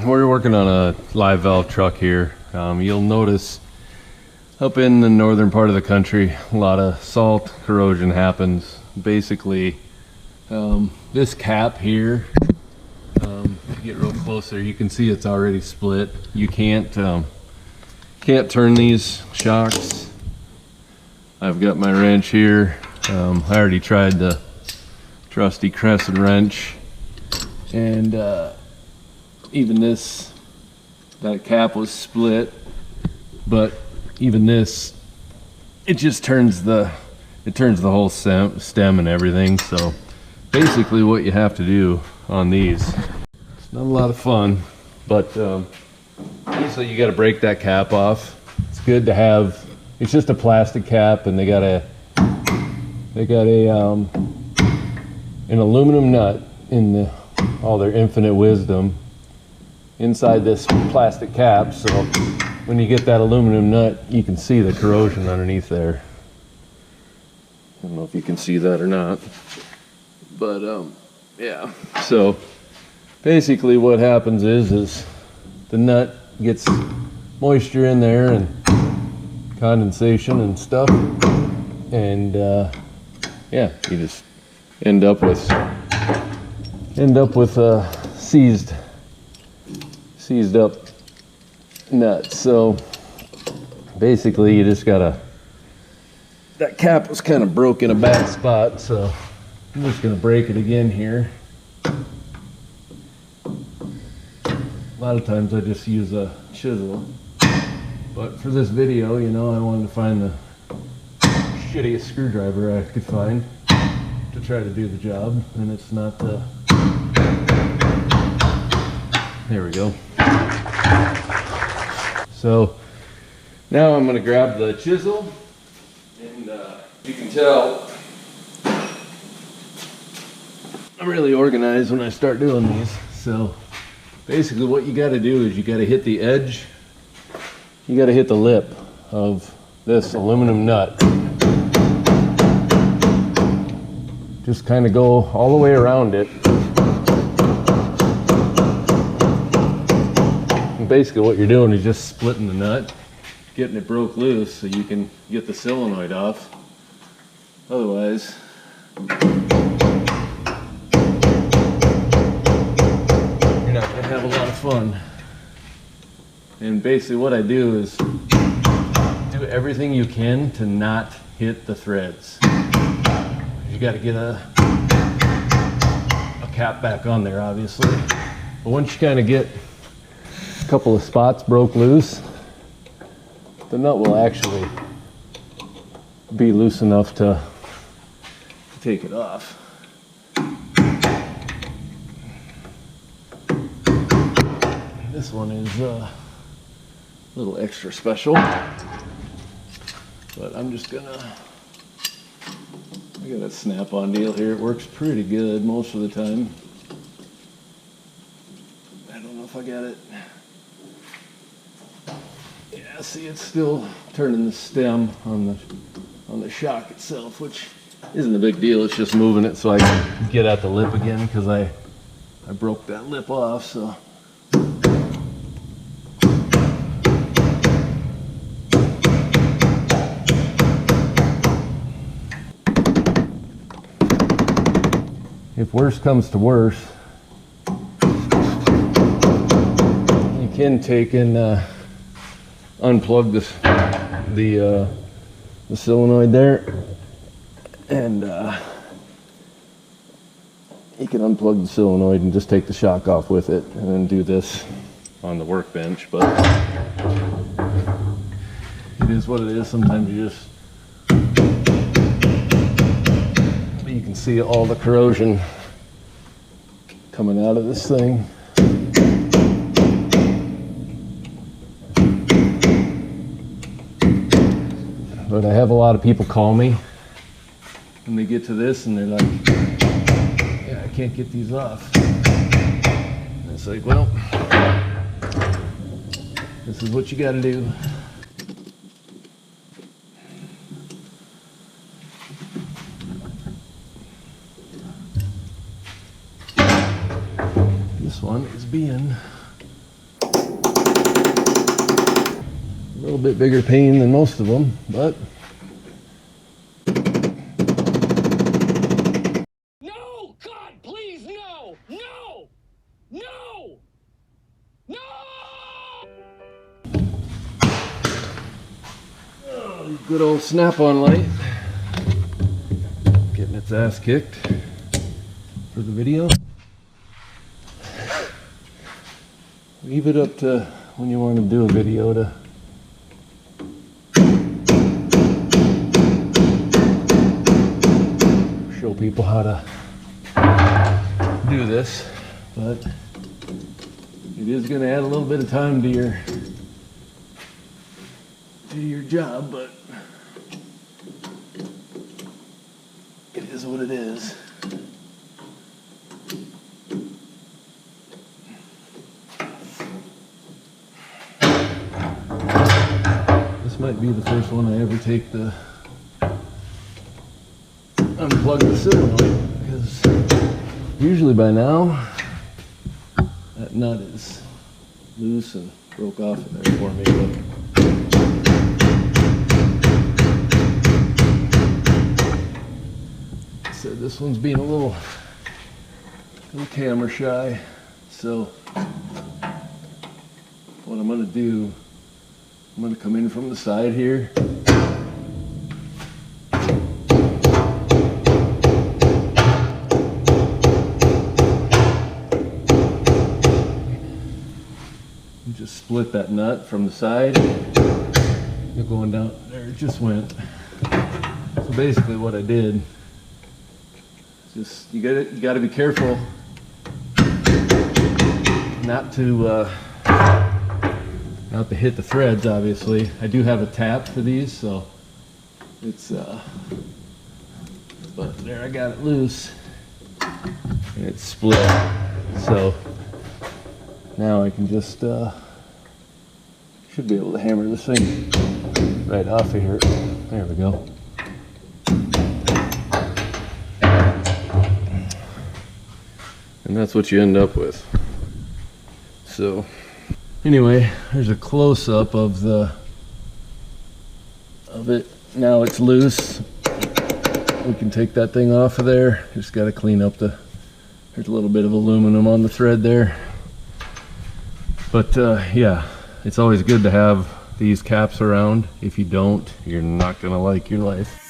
we're working on a live valve truck here. You'll notice up in the northern part of the country, a lot of salt corrosion happens. Basically, this cap here, if you get real close there, you can see it's already split. You can't turn these shocks. I've got my wrench here. I already tried the trusty crescent wrench, and even that cap was split, but even this, it just turns the whole stem and everything. So basically what you have to do on these, it's not a lot of fun, but basically you got to break that cap off. It's good to have, it's just a plastic cap, and they got an aluminum nut in all their infinite wisdom inside this plastic cap, so when you get that aluminum nut, you can see the corrosion underneath there. I don't know if you can see that or not, but yeah. So basically what happens is the nut gets moisture in there and condensation and stuff, and yeah, you just end up with a seized up nut. So basically you just gotta, that cap was kind of broke in a bad spot, so I'm just gonna break it again here. A lot of times I just use a chisel, but for this video, you know, I wanted to find the shittiest screwdriver I could find to try to do the job, and it's not there we go. So now I'm going to grab the chisel, and you can tell I'm really organized when I start doing these. So basically what you got to do is you got to hit the edge, you got to hit the lip of this aluminum nut. Just kind of go all the way around it. Basically what you're doing is just splitting the nut, getting it broke loose so you can get the solenoid off. Otherwise, you're not going to have a lot of fun. And basically what I do is do everything you can to not hit the threads. You got to get a cap back on there, obviously. But once you kind of get couple of spots broke loose, the nut will actually be loose enough to take it off. This one is a little extra special, but I'm just gonna, I got a snap-on deal here. It works pretty good most of the time. I don't know if I got it. Yeah, see, it's still turning the stem on the shock itself, which isn't a big deal. It's just moving it so I can get at the lip again, because I broke that lip off. So if worse comes to worse, you can take and unplug the solenoid there, and you can unplug the solenoid and just take the shock off with it, and then do this on the workbench. But it is what it is. Sometimes you can see all the corrosion coming out of this thing. But I have a lot of people call me when they get to this and they're like, yeah, I can't get these off. And it's like, well, this is what you got to do. This one is being little bit bigger pain than most of them, but no, God, please, no, no, no, no. Oh, good old snap-on light getting its ass kicked for the video. Leave it up to when you want to do a video to show people how to do this, but it is going to add a little bit of time to your job, but it is what it is. This might be the first one I ever take to unplug the solenoid, because usually by now that nut is loose and broke off in there for me. But so this one's being a little camera shy, so what I'm going to do, I'm going to come in from the side here. And just split that nut from the side. You're going down there, it just went. So basically what I did, just you got to be careful not to hit the threads. Obviously, I do have a tap for these, so it's but there, I got it loose and it's split. So now I can just should be able to hammer this thing right off of here. There we go. And that's what you end up with. So anyway, there's a close-up of it. Now it's loose. We can take that thing off of there. Just got to clean up there's a little bit of aluminum on the thread there. But yeah, it's always good to have these caps around. If you don't, you're not gonna like your life.